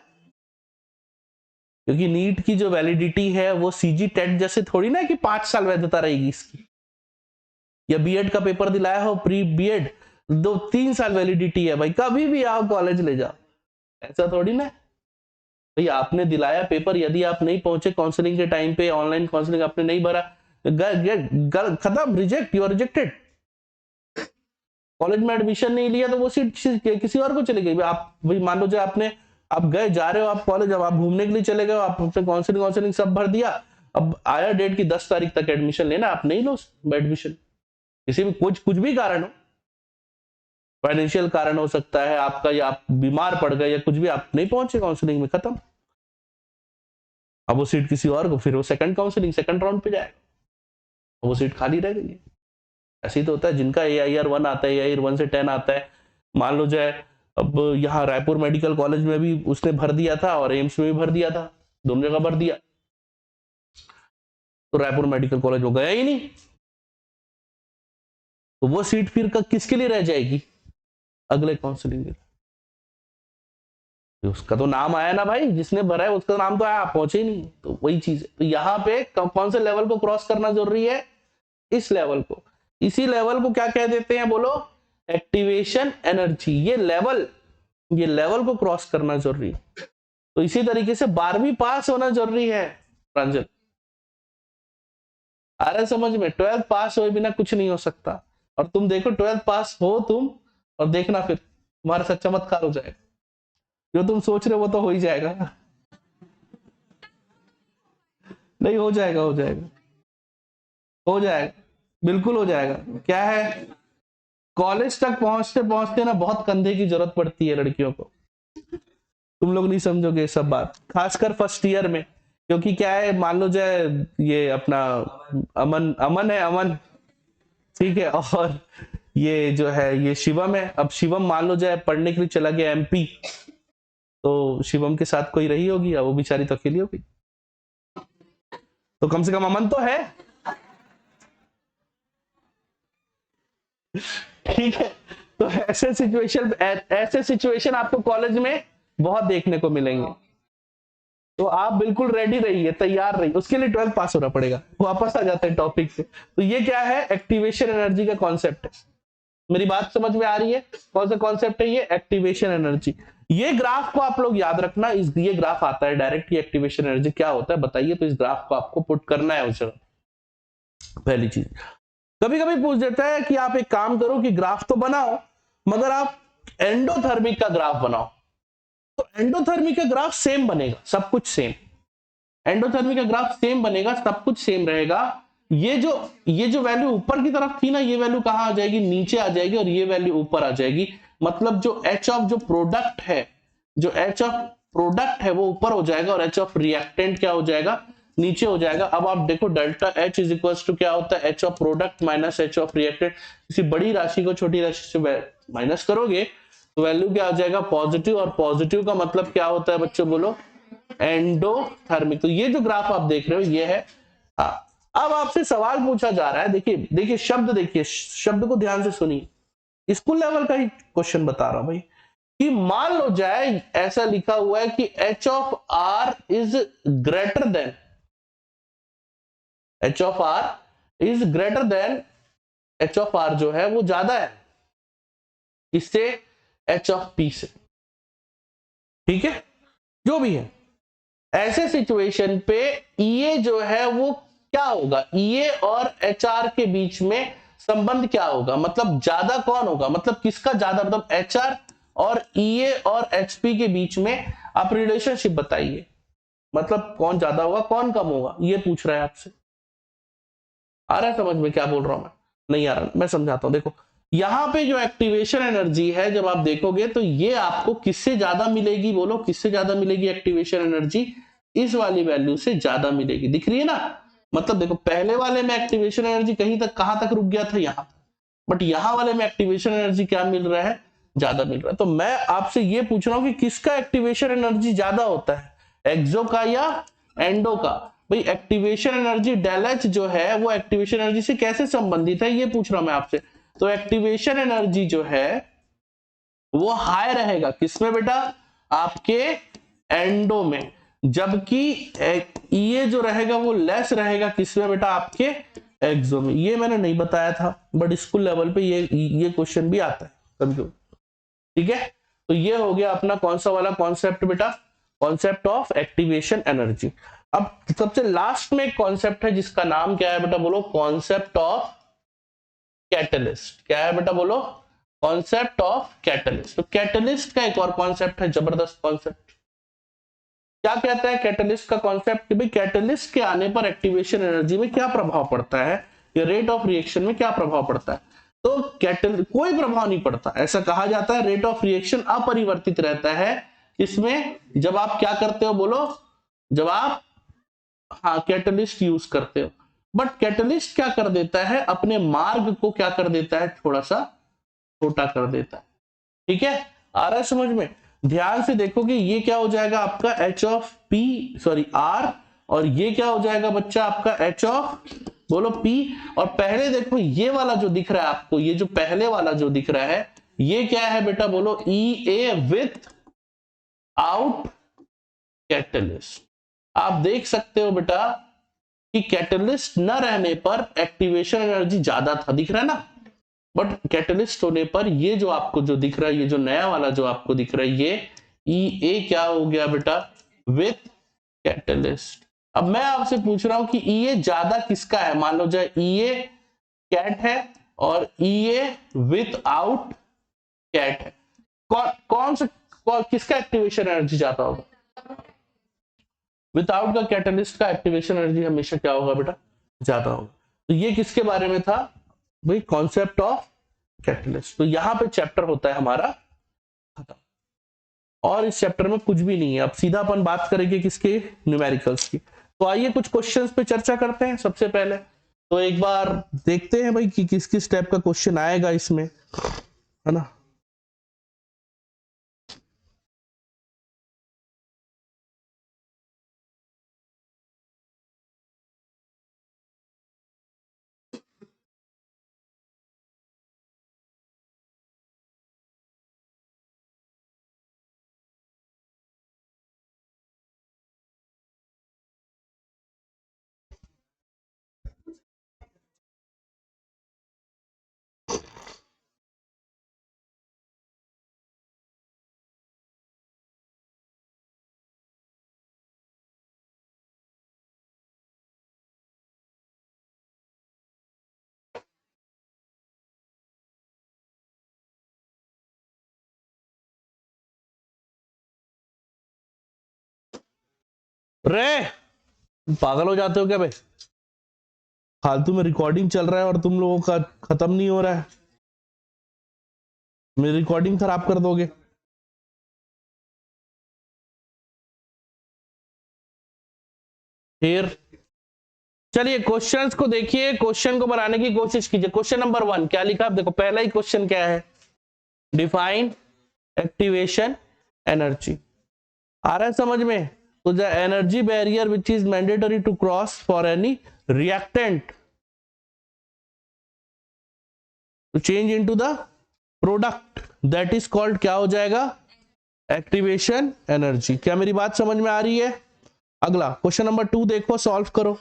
क्योंकि नीट की जो वैलिडिटी है वो सीजी टेट जैसे थोड़ी ना कि 5 साल वैधता रहेगी इसकी। या बीएड का पेपर दिलाया हो, प्री बीएड, 2-3 साल वैलिडिटी है भाई, कभी भी आओ कॉलेज ले जाओ, ऐसा थोड़ी ना। भाई आपने दिलाया पेपर, यदि आप नहीं पहुंचे काउंसलिंग के टाइम पे, ऑनलाइन काउंसलिंग आपने नहीं भरा, खत्म, reject, you are rejected. College में एडमिशन नहीं लिया तो वो सीट किसी और को चली गई। आप भाई मान लो जो आपने, आप गए, जा रहे हो आप कॉलेज, अब आप घूमने के लिए चले गए, आप काउंसलिंग सब भर दिया, अब आया डेट की 10 तारीख तक एडमिशन लेना, आप नहीं लो एडमिशन, किसी भी कुछ भी कारण हो, फाइनेंशियल कारण हो सकता है आपका, या आप बीमार पड़ गए या कुछ भी, आप नहीं पहुंचे काउंसलिंग में, खत्म। अब वो सीट किसी और को, फिर वो सेकंड काउंसलिंग, सेकंड राउंड पे जाएगा, वो सीट खाली रह गई। ऐसे ही तो होता है, जिनका AIR 1 आता है, AIR 1 से 10 आता है, मान लो जाए, अब यहाँ रायपुर मेडिकल कॉलेज में भी उसने भर दिया था और एम्स में भी भर दिया था, दोनों जगह भर दिया, तो रायपुर मेडिकल कॉलेज वो गया ही नहीं। तो वो सीट फिर किसके लिए रह जाएगी, अगले काउंसलिंग में। उसका तो नाम आया ना भाई, जिसने भरा है उसका नाम तो आया, आप पहुंचे ही नहीं, तो वही चीज है। तो यहाँ पे कौन से लेवल को क्रॉस करना जरूरी है, इस लेवल को। इसी लेवल को क्या कह देते हैं बोलो, एक्टिवेशन एनर्जी। ये लेवल को क्रॉस करना जरूरी है। तो इसी तरीके से 12वीं पास होना जरूरी है प्रांजल, आ रहा है समझ में। 12th पास हुए बिना कुछ नहीं हो सकता। और तुम देखो 12th पास हो तुम, और देखना फिर तुम्हारे साथ चमत्कार हो जाएगा। जो तुम सोच रहे हो वो तो हो ही जाएगा। नहीं, हो जाएगा, हो जाएगा, हो जाएगा, बिल्कुल हो जाएगा। क्या है, कॉलेज तक पहुंचते पहुंचते ना बहुत कंधे की जरूरत पड़ती है लड़कियों को। तुम लोग नहीं समझोगे ये सब बात, खासकर फर्स्ट ईयर में। क्योंकि क्या है, मान लो जाए ये अपना अमन है, अमन, ठीक है, और ये जो है ये शिवम है। अब शिवम मान लो जाए पढ़ने के लिए चला गया MP, तो शिवम के साथ कोई रही होगी, वो बेचारी तो अकेली होगी। तो कम से कम अमन तो है, ठीक है। तो ऐसे सिचुएशन आपको कॉलेज में बहुत देखने को मिलेंगे। तो आप बिल्कुल रेडी रहिए, तैयार रहिए, उसके लिए 12th पास होना पड़ेगा। वापस आ जाते हैं टॉपिक पे। तो ये क्या है, एक्टिवेशन एनर्जी का कॉन्सेप्ट है। मेरी बात समझ में आ रही है, कौन सा कॉन्सेप्ट है ये, एक्टिवेशन एनर्जी। ये ग्राफ को आप लोग याद रखना, ये ग्राफ आता है डायरेक्ट, ये एक्टिवेशन एनर्जी क्या होता है बताइए। तो इस ग्राफ को आपको पुट करना है उस, पहली चीज। कभी कभी पूछ देता है कि आप एक काम करो कि ग्राफ तो बनाओ, मगर आप एंडोथर्मिक का ग्राफ बनाओ। तो एंडोथर्मिक का ग्राफ सेम बनेगा, सब कुछ सेम। एंडोथर्मिक का ग्राफ सेम बनेगा, सब कुछ सेम रहेगा। ये जो वैल्यू ऊपर की तरफ थी ना, ये वैल्यू कहां आ जाएगी, नीचे आ जाएगी, और ये वैल्यू ऊपर आ जाएगी। मतलब जो H ऑफ जो प्रोडक्ट है वो ऊपर हो जाएगा, और H ऑफ रिएक्टेंट क्या हो जाएगा, नीचे हो जाएगा। अब आप देखो delta H is equal to क्या होता है, H of product minus H of reactant. किसी बड़ी राशि को छोटी राशि से माइनस करोगे तो वैल्यू क्या आ जाएगा, पॉजिटिव। और पॉजिटिव का मतलब क्या होता है बच्चों, बोलो, एंडोथर्मिक। तो ये जो ग्राफ आप देख रहे हो ये है। हाँ, अब आपसे सवाल पूछा जा रहा है, देखिए शब्द को ध्यान से सुनिए। स्कूल लेवल का ही क्वेश्चन बता रहा हूं भाई, कि मान लो जाए ऐसा लिखा हुआ है कि H of R is greater than, H of R is greater than, H of R जो है वो ज्यादा है इससे, H ऑफ P से, ठीक है, जो भी है। ऐसे सिचुएशन पे EA जो है वो क्या होगा, EA और HR के बीच में संबंध क्या होगा, मतलब ज्यादा कौन होगा, मतलब किसका ज्यादा, मतलब HR और EA और HP के बीच में आप रिलेशनशिप बताइए, मतलब कौन ज्यादा होगा कौन कम होगा, ये पूछ रहा है आपसे। आ रहा है समझ में क्या बोल रहा हूं मैं, नहीं आ रहा, मैं समझाता हूं। देखो यहां पे जो एक्टिवेशन एनर्जी है जब आप देखोगे तो ये आपको किससे ज्यादा मिलेगी, बोलो किससे ज्यादा मिलेगी एक्टिवेशन एनर्जी, इस वाली वैल्यू से ज्यादा मिलेगी। दिख रही है ना, मतलब देखो पहले वाले में एक्टिवेशन एनर्जी कहां तक रुक गया था, यहां, बट यहां वाले में एक्टिवेशन एनर्जी क्या मिल रहा है, ज्यादा मिल रहा है। तो मैं आपसे ये पूछ रहा हूं कि किसका एक्टिवेशन एनर्जी ज्यादा होता है, एक्सो का या एंडो का। भाई एक्टिवेशन एनर्जी डेल एच जो है वो एक्टिवेशन एनर्जी से कैसे संबंधित है, ये पूछ रहा हूं मैं आपसे। तो एक्टिवेशन एनर्जी जो है वो हाई रहेगा किसमें बेटा, आपके एंडो में, जबकि ये जो रहेगा वो लेस रहेगा किसमें बेटा, आपके एक्सो में। ये मैंने नहीं बताया था, बट स्कूल लेवल पे ये क्वेश्चन भी आता है कभी, ठीक है। तो ये हो गया अपना कौन सा वाला कॉन्सेप्ट बेटा, कॉन्सेप्ट ऑफ एक्टिवेशन एनर्जी। अब सबसे लास्ट में एक कॉन्सेप्ट है जिसका नाम क्या है बेटा, बोलो, कॉन्सेप्ट ऑफ कैटलिस्ट। क्या है बेटा, बोलो, कॉन्सेप्ट ऑफ कैटलिस्ट। तो कैटलिस्ट का एक और कॉन्सेप्ट है, जबरदस्त कॉन्सेप्ट। क्या कहता है कैटलिस्ट का कॉन्सेप्ट, कि भाई कैटलिस्ट के आने पर एक्टिवेशन एनर्जी में क्या प्रभाव पड़ता है, या रेट ऑफ रिएक्शन में क्या प्रभाव पड़ता है। तो कोई प्रभाव नहीं पड़ता, ऐसा कहा जाता है। रेट ऑफ रिएक्शन अपरिवर्तित रहता है इसमें, जब आप क्या करते हो, बोलो, जब आप कैटलिस्ट यूज करते हो। बट कैटलिस्ट क्या कर देता है, अपने मार्ग को क्या कर देता है, थोड़ा सा छोटा कर देता है, ठीक है। आ रहा है समझ में, ध्यान से देखोगे ये क्या हो जाएगा आपका H ऑफ R, और ये क्या हो जाएगा बच्चा आपका H ऑफ बोलो P। और पहले देखो ये वाला जो दिख रहा है आपको, ये जो पहले वाला जो दिख रहा है, ये क्या है बेटा, बोलो EA विथ आउट कैटलिस्ट। आप देख सकते हो बेटा कि कैटलिस्ट न रहने पर एक्टिवेशन एनर्जी ज्यादा था, दिख रहा है ना, बट कैटलिस्ट होने पर ये जो आपको जो दिख रहा है, ये जो नया वाला जो आपको दिख रहा है, ये EA क्या हो गया बेटा, विथ कैटलिस्ट। अब मैं आपसे पूछ रहा हूं कि EA ज्यादा किसका है, मान लो जाए EA कैट है और EA विथ आउट कैट है, कौन सा किसका एक्टिवेशन एनर्जी ज्यादा होगा? विदाउट का कैटलिस्ट का एक्टिवेशन एनर्जी हमेशा क्या होगा बेटा, ज्यादा होगा। तो ये किसके बारे में था भाई, कॉन्सेप्ट ऑफ कैटलिस्ट। तो यहां पे चैप्टर होता है हमारा खत्म, और इस चैप्टर में कुछ भी नहीं है। अब सीधा अपन बात करेंगे किसके, न्यूमेरिकल्स की। तो आइए कुछ क्वेश्चंस पे चर्चा करते हैं। सबसे पहले तो एक बार देखते हैं भाई कि किस किस टाइप का क्वेश्चन आएगा इसमें, है ना। रे पागल हो जाते हो क्या भाई, फालतू में रिकॉर्डिंग चल रहा है और तुम लोगों का खत्म नहीं हो रहा है, मेरी रिकॉर्डिंग खराब कर दोगे। फिर चलिए क्वेश्चंस को देखिए, क्वेश्चन को बनाने की कोशिश कीजिए। क्वेश्चन नंबर 1 क्या लिखा आप देखो, पहला ही क्वेश्चन क्या है, डिफाइन एक्टिवेशन एनर्जी। आ रहा है समझ में? तो the energy barrier which is mandatory to cross for any reactant to change into the product that is called, क्या हो जाएगा, एक्टिवेशन एनर्जी। क्या मेरी बात समझ में आ रही है? अगला क्वेश्चन नंबर 2 देखो, सॉल्व करो।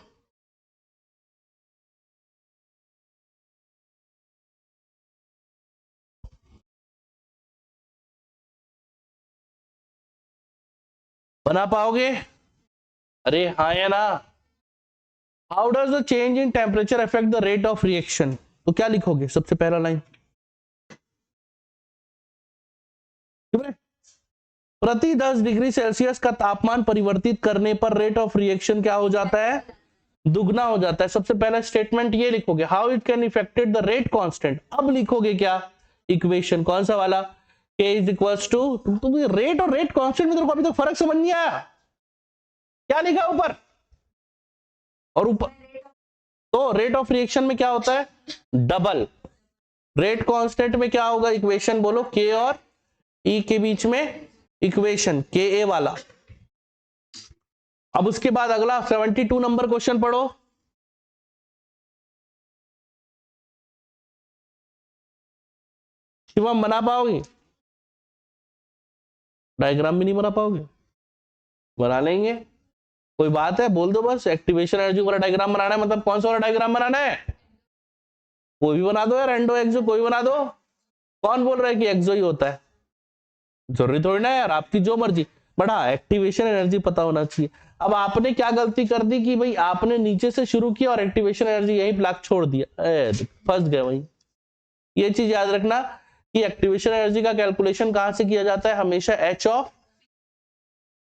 बना पाओगे? अरे हाँ या ना। How does the change in temperature affect the rate of reaction? तो क्या लिखोगे सबसे पहला लाइन, प्रति 10 डिग्री सेल्सियस का तापमान परिवर्तित करने पर रेट ऑफ रिएक्शन क्या हो जाता है, दुगना हो जाता है। सबसे पहला स्टेटमेंट ये लिखोगे, how it can affected the rate constant. अब लिखोगे क्या, इक्वेशन कौन सा वाला, k इज इक्वल्स टू, तुम रेट और रेट कांस्टेंट में तेरे को अभी तक फर्क समझ नहीं आया, क्या लिखा ऊपर और ऊपर। तो रेट ऑफ रिएक्शन में क्या होता है, डबल। रेट कांस्टेंट में क्या होगा, इक्वेशन बोलो, k और e के बीच में इक्वेशन के ए वाला। अब उसके बाद अगला 72 नंबर क्वेश्चन पढ़ो। शिवम बना पाओगे? डायग्राम भी नहीं बना पाओगे? बना लेंगे, कोई बात है, बोल दो बस एक्टिवेशन एनर्जी वाला डायग्राम बनाना है, मतलब कौन सा वाला डायग्राम बनाना है, कोई भी बना दो यार, एंडो एक्सो कोई बना दो। कौन बोल रहा है कि एक्सो ही होता है, जरूरी थोड़ी ना यार, आपकी जो मर्जी, बट हाँ एक्टिवेशन एनर्जी पता होना चाहिए। अब आपने क्या गलती कर दी कि भाई आपने नीचे से शुरू किया और एक्टिवेशन एनर्जी यही ब्लॉक छोड़ दिया, फंस गए वहीं। ये चीज याद रखना कि एक्टिवेशन एनर्जी का कैलकुलेशन कहां से किया जाता है, हमेशा एच ऑफ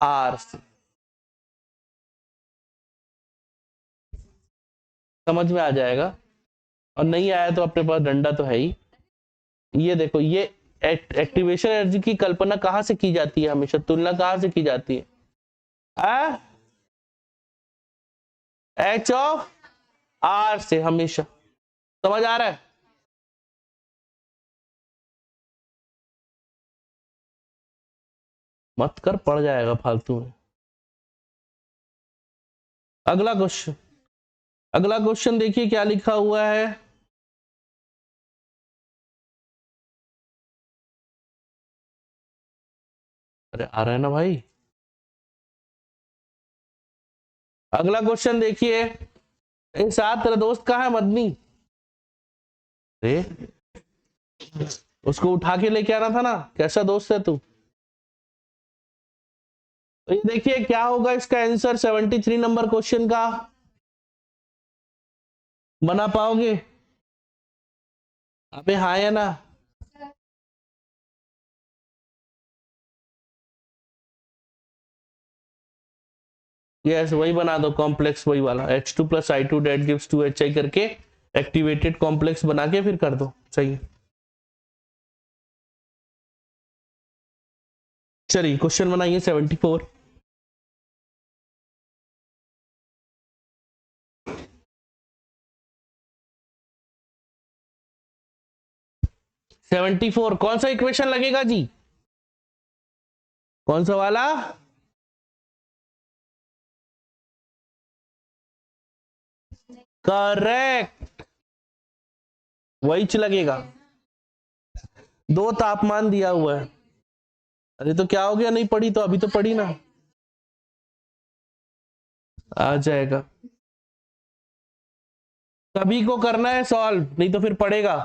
आर से। समझ में आ जाएगा, और नहीं आया तो अपने पास डंडा तो है ही। ये देखो, ये एक्टिवेशन एनर्जी की कल्पना कहां से की जाती है, हमेशा तुलना कहां से की जाती है, एच ऑफ आर से हमेशा। समझ आ रहा है? मत कर, पड़ जाएगा फालतू में। अगला क्वेश्चन, अगला क्वेश्चन देखिए क्या लिखा हुआ है। अरे आ रहा है ना भाई। अगला क्वेश्चन देखिए, साथ तेरा दोस्त कहाँ है मदनी? अरे उसको उठा के लेके आना था ना, कैसा दोस्त है तू? तो ये देखिए क्या होगा इसका आंसर 73 नंबर क्वेश्चन का। बना पाओगे? अबे हाँ या ना? यस वही बना दो, कॉम्प्लेक्स वही वाला H2 + I2 that gives 2HI करके एक्टिवेटेड कॉम्प्लेक्स बना के फिर कर दो, सही है। चलिए क्वेश्चन बनाइए 74। 74 कौन सा इक्वेशन लगेगा जी? कौन सा वाला? करेक्ट, वही लगेगा। दो तापमान दिया हुआ है। अरे तो क्या हो गया, नहीं पढ़ी तो? अभी तो पढ़ी ना, आ जाएगा। सभी को करना है सॉल्व, नहीं तो फिर पढ़ेगा।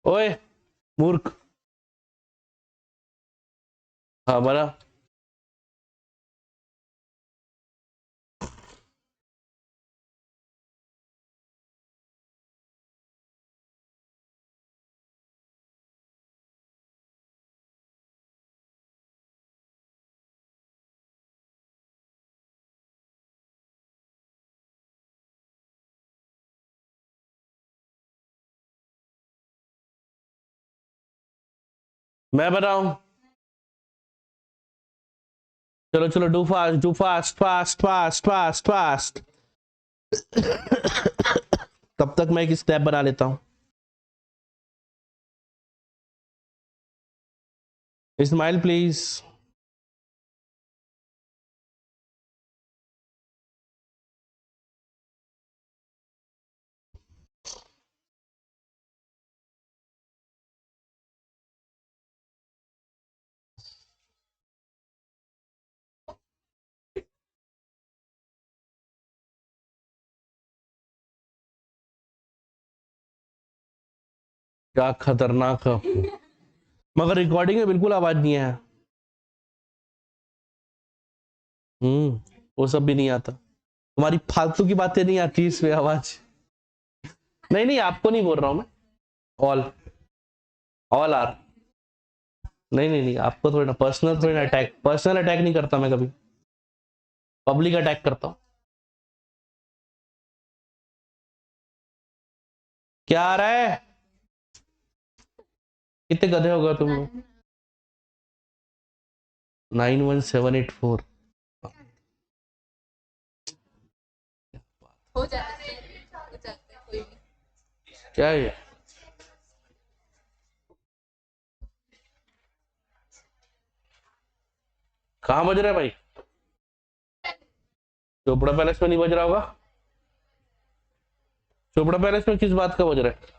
ओए मूर्ख। हाँ बना। मैं बनाऊं? चलो चलो, do fast do fast fast fast fast fast. तब तक मैं एक स्टेप बना लेता हूं। इस्माइल प्लीज। क्या खतरनाक है, मगर रिकॉर्डिंग में बिल्कुल आवाज नहीं है। वो सब भी नहीं आता, तुम्हारी फालतू की बातें नहीं आती इसमें आवाज। नहीं नहीं, आपको नहीं बोल रहा हूं मैं। All, all are. नहीं नहीं नहीं, आपको थोड़ी ना पर्सनल, थोड़ी ना अटैक, पर्सनल अटैक नहीं करता मैं कभी, पब्लिक अटैक करता हूं। क्या आ रहा है? कितने गधे हो गए तुम लोग? 91784 हो जाता है, हो जाता है, कोई नहीं। क्या है ये? कहाँ बज रहा है भाई? चोपड़ा पैलेस में नहीं बज रहा होगा? चोपड़ा पैलेस में किस बात का बज रहा है?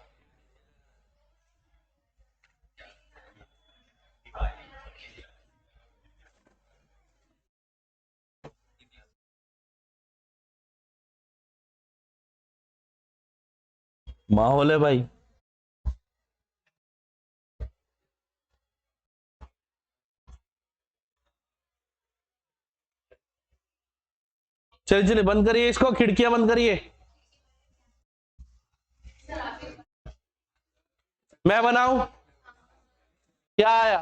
माहौल है भाई। चलिए चलिए बंद करिए इसको, खिड़कियां बंद करिए। मैं बनाऊं? क्या आया?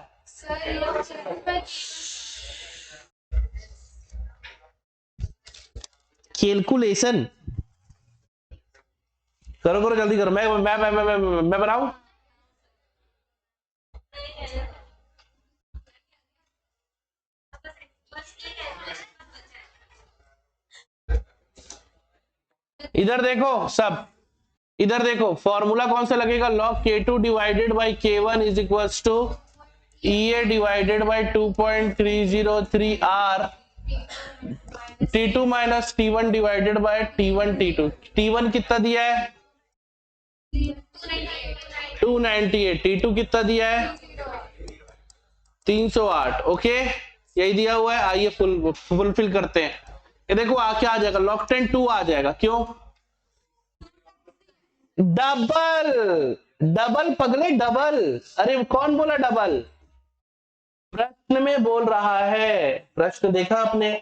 कैलकुलेशन करो करो, जल्दी करो। मैं बनाऊं? इधर देखो सब, इधर देखो फॉर्मूला कौन सा लगेगा, log K2 divided by K1 is equals to EA divided by 2.303 R T2 minus T1 divided by T1 T2। T1 कितना दिया है 298, T2 कितना दिया है 308। ओके यही दिया हुआ है। आइए फुलफिल करते हैं। ये देखो क्या आ जाएगा, लॉकटेन 2 आ जाएगा। क्यों डबल, डबल पगले डबल। अरे कौन बोला डबल, प्रश्न में बोल रहा है। प्रश्न देखा आपने,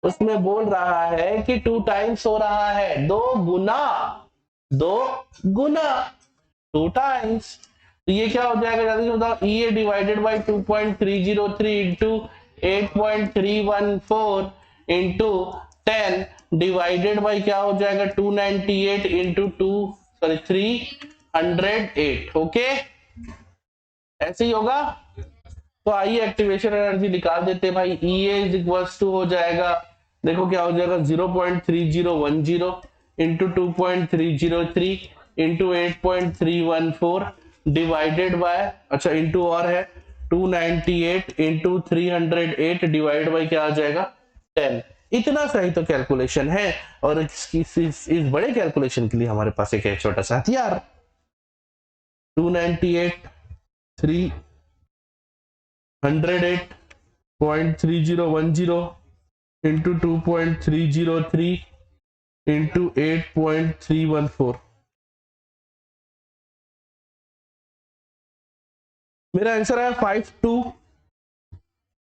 उसमें बोल रहा है कि 2 टाइम्स हो रहा है, 2 गुना, 2 गुना 2 टाइम्स। तो ये क्या हो जाएगा जल्दी से बताओ, EA divided by 2.303 into 8.314 into 10 divided by क्या हो जाएगा 298 इंटू 308। ओके ऐसे ही होगा। तो आइए एक्टिवेशन एनर्जी निकाल देते हैं भाई। EA इज इक्वल्स टू हो जाएगा, देखो क्या हो जाएगा 0.3010 इंटू 2.303 इंटू 8.314 डिवाइडेड बाय, अच्छा इंटू और है 298 इंटू 308 डिवाइड बाय क्या आ जाएगा 10। इतना सही तो कैलकुलेशन है। और इस बड़े कैलकुलेशन के लिए हमारे पास एक है छोटा सा हथियार, 298 308.3010 इंटू 2.303 इंटू 8.314। मेरा आंसर है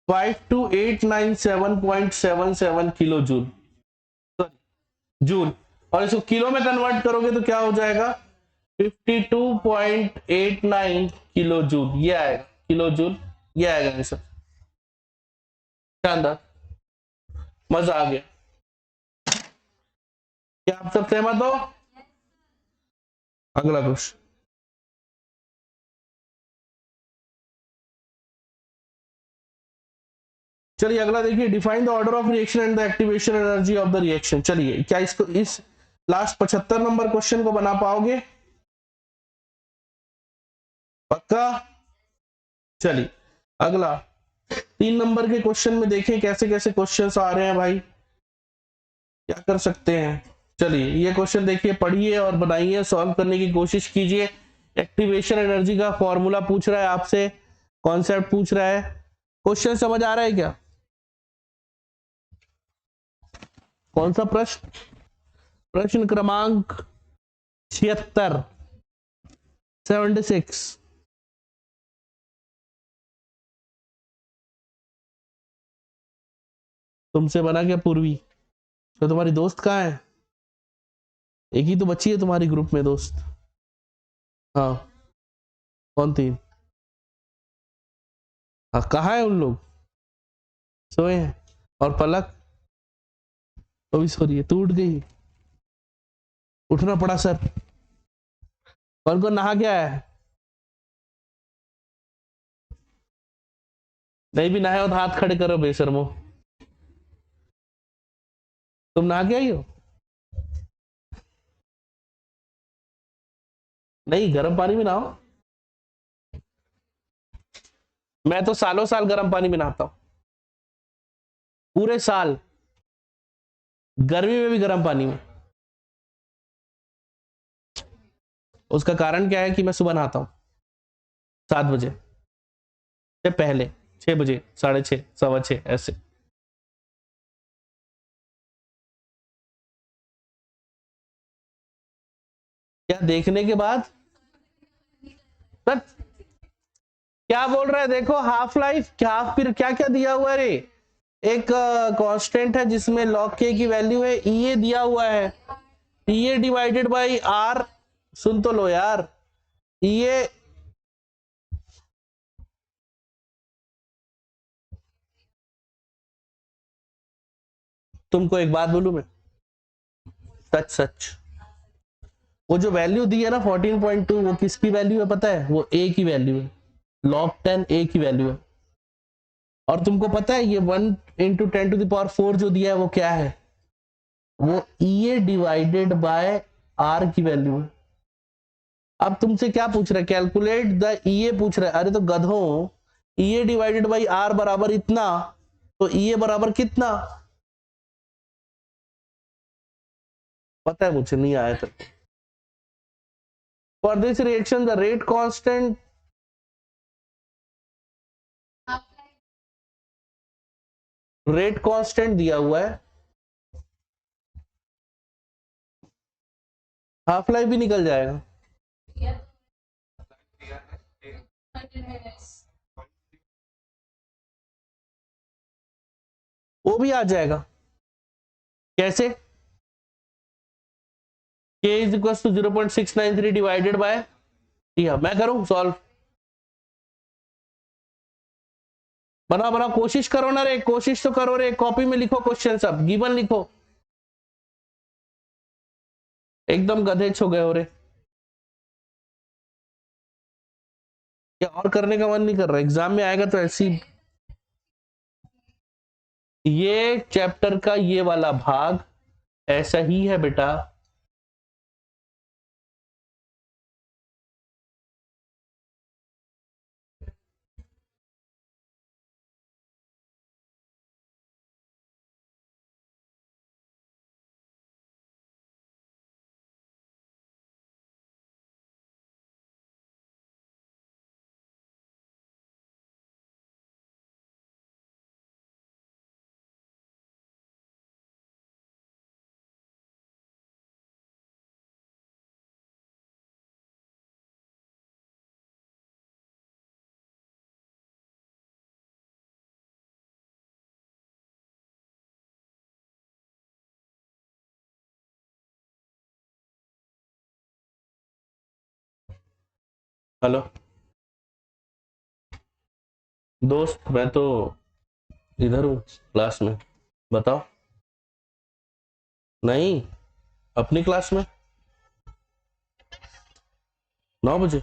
52897.77 किलो जूल, जूल। और इसको किलो में कन्वर्ट करोगे तो क्या हो जाएगा 52.89 किलो जूल। ये आएगा किलो जूल, ये आएगा आंसर। शानदार, मजा आ गया। क्या आप सब सहमत हो? अगला क्वेश्चन, चलिए अगला देखिए, define the order of reaction and the activation energy of the reaction. चलिए क्या इसको इस लास्ट 75 नंबर क्वेश्चन को बना पाओगे? पक्का? चलिए अगला 3 नंबर के क्वेश्चन में देखें कैसे कैसे क्वेश्चंस आ रहे हैं भाई, क्या कर सकते हैं। चलिए ये क्वेश्चन देखिए, पढ़िए और बनाइए, सॉल्व करने की कोशिश कीजिए। एक्टिवेशन एनर्जी का फॉर्मूला पूछ रहा है आपसे, कॉन्सेप्ट पूछ रहा है। क्वेश्चन समझ आ रहा है क्या? कौन सा प्रश्न? प्रश्न क्रमांक 76, 76। तुमसे बना क्या पूर्वी? तो तुम्हारी दोस्त कहाँ है? एक ही तो बच्ची है तुम्हारी ग्रुप में दोस्त। हाँ कौन थी? हाँ कहाँ है उन लोग? सोए हैं। और पलक वो भी सो रही है। तू उठ गई? उठना पड़ा सर। कौन कौन नहा गया है? नहीं भी नहाए हो तो हाथ खड़े करो बेशर्मो। तुम नहा के आई हो? नहीं गर्म पानी में नहाओ। मैं तो सालों साल गर्म पानी में नहाता हूं, पूरे साल, गर्मी में भी गर्म पानी में। उसका कारण क्या है कि मैं सुबह नहाता हूं 7 बजे से पहले, 6 बजे, 6:30, 6:15 ऐसे। क्या देखने के बाद? सर क्या बोल रहा है? देखो हाफ लाइफ क्या, फिर क्या क्या दिया हुआ है रे? एक कांस्टेंट है जिसमें log k की वैल्यू है, EA दिया हुआ है, EA डिवाइडेड बाई R। सुन तो लो यार, EA तुमको एक बात बोलूं मैं, सच सच, वो जो वैल्यू दी है ना 14.2, वो किसकी वैल्यू है पता है? वो A की वैल्यू है, log 10 A की वैल्यू है। और तुमको पता है ये 1 इंटू 10⁴ जो दिया है वो क्या है? वो EA डिवाइडेड बाय R की वैल्यू है। अब तुमसे क्या पूछ रहा है? कैलकुलेट द EA पूछ रहा है। अरे तो गधों, ई ए डिवाइडेड बाई आर बराबर इतना, तो ई ए बराबर कितना पता है मुझे, नहीं आया तक। For this reaction the rate constant, rate constant दिया हुआ है, हाफ लाइफ भी निकल जाएगा। वो भी आ जाएगा। कैसे? k is equal to 0.693 divided by, मैं करूं सॉल्व, बना बना कोशिश करो ना रे, कोशिश तो करो रे, कॉपी में लिखो क्वेश्चन, सब गिवन लिखो, एकदम गधे हो गए हो रे, क्या और करने का मन नहीं कर रहा, एग्जाम में आएगा तो ऐसी। ये चैप्टर का ये वाला भाग ऐसा ही है बेटा, हेलो दोस्त, मैं तो इधर हूँ क्लास में, बताओ। नहीं, अपनी क्लास में 9 बजे।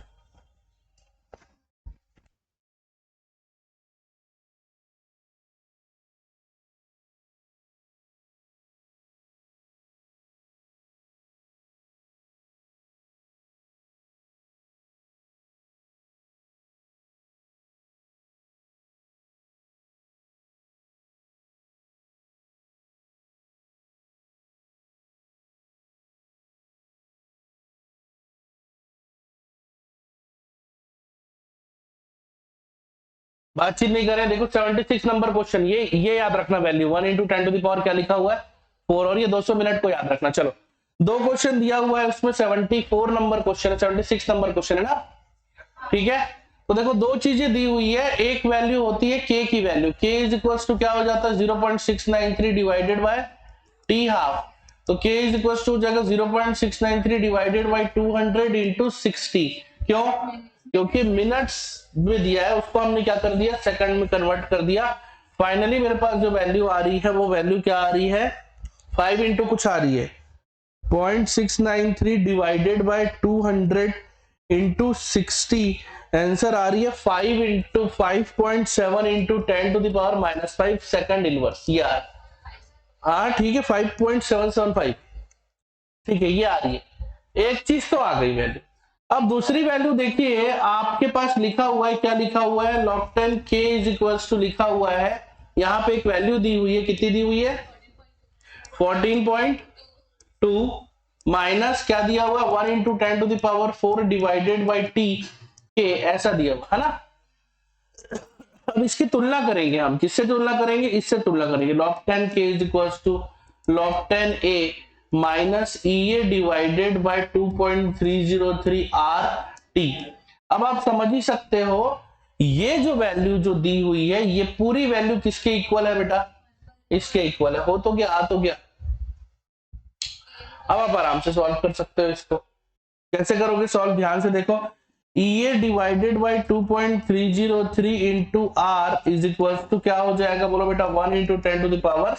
बातचीत नहीं करें, देखो 76 नंबर क्वेश्चन, ये याद रखना, value 1 into 10 to the power क्या लिखा हुआ है 4, और ये 200 मिनट को याद रखना। चलो, 2 क्वेश्चन दिया हुआ है, उसमें 74 नंबर क्वेश्चन है, 76 नंबर क्वेश्चन है ना, ठीक है। तो देखो 2 चीजें दी हुई है, एक वैल्यू होती है k की value, k is equal to क्या हो जाता है 0.693 डिवाइडेड बाय t हाफ, तो k इज इक्वल टू हो जाएगा 0.693 डिवाइडेड बाय 200 इंटू 60। क्यों? क्योंकि मिनट्स में दिया है, उसको हमने क्या कर दिया, सेकंड में कन्वर्ट कर दिया। फाइनली मेरे पास जो वैल्यू आ रही है वो वैल्यू क्या आ रही है, 5 इंटू कुछ आ रही है 0.693 डिवाइडेड बाय 200 इंटू 60, आंसर आ रही है 5 into 5.7 into 10 to the power -5 second inverse, यार हाँ ठीक है 5.775, ठीक है ये आ रही है, एक चीज तो आ गई वैल्यू। अब दूसरी वैल्यू देखिए, आपके पास लिखा हुआ है, क्या लिखा हुआ है, log 10 k is equals to लिखा हुआ है, यहाँ पे एक वैल्यू दी हुई है, कितनी दी हुई है 14.2 माइनस क्या दिया हुआ है 1 into 10 to the power 4 divided by t k, ऐसा दिया हुआ है ना। अब इसकी तुलना करेंगे हम, किससे तुलना करेंगे, इससे तुलना करेंगे, log 10 k is equals to log 10 a minus E A divided by 2.303 R T. अब आप समझ ही सकते हो, ये जो वैल्यू जो दी हुई है, ये पूरी वैल्यू किसके इक्वल है बेटा, इसके इक्वल है, हो तो गया, आ तो गया। अब आप आराम से सॉल्व कर सकते हो इसको। कैसे करोगे सॉल्व, ध्यान से देखो, E A divided by 2.303 into R is equal to क्या हो जाएगा, बोलो बेटा 1 इंटू 10 टू द पावर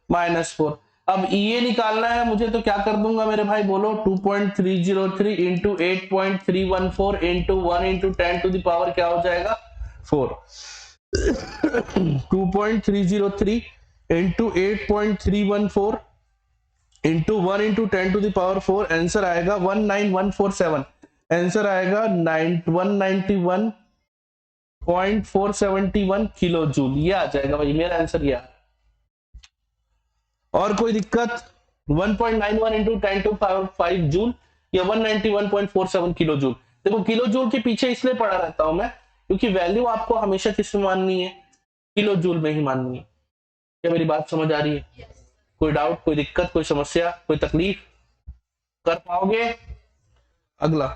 -4। अब ई निकालना है मुझे, तो क्या कर दूंगा मेरे भाई, बोलो 2.303 into 8.314 into 1 into 10 to the power क्या हो जाएगा 4। 2.303 into 8.314 into 1 into 10 to the power 4, answer आएगा 19147, आंसर आएगा 191 0.471 किलो जूल, ये आ जाएगा भाई, मेरा आंसर ये आ। और कोई दिक्कत? 1.91 इंटू 10⁵ जूल या 191.47 किलो जूल। देखो किलो जूल के पीछे इसलिए पड़ा रहता हूं मैं क्योंकि वैल्यू आपको हमेशा किसमें माननी है? किलो जूल में ही माननी है। क्या मेरी बात समझ आ रही है? Yes. कोई डाउट, कोई दिक्कत, कोई समस्या, कोई तकलीफ? कर पाओगे? अगला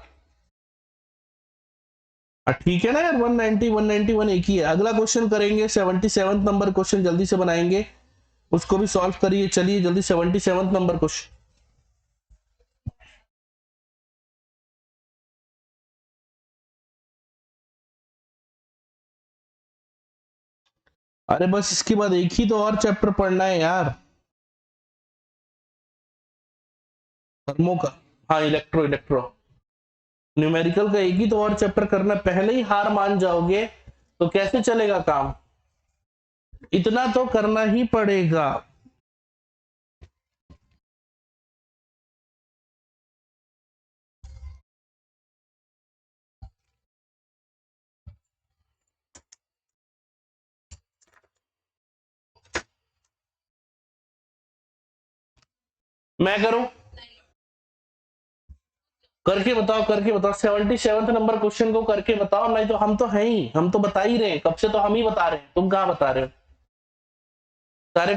ठीक है ना यार, 190 191 एक ही है। अगला क्वेश्चन करेंगे 77 नंबर क्वेश्चन, जल्दी से बनाएंगे, उसको भी सॉल्व करिए। चलिए जल्दी 77 नंबर क्वेश्चन। अरे बस इसके बाद एक ही तो और चैप्टर पढ़ना है यार, थर्मो का। हाँ इलेक्ट्रो, न्यूमेरिकल का एक ही तो और चैप्टर करना। पहले ही हार मान जाओगे तो कैसे चलेगा काम? इतना तो करना ही पड़ेगा। मैं करूं? करके बताओ, करके बताओ। 77 नंबर क्वेश्चन को करके बताओ, नहीं तो हम तो हैं ही, हम तो बता ही रहे हैं, कब से तो हम ही बता रहे हैं, तुम कहां बता रहे हो? सारे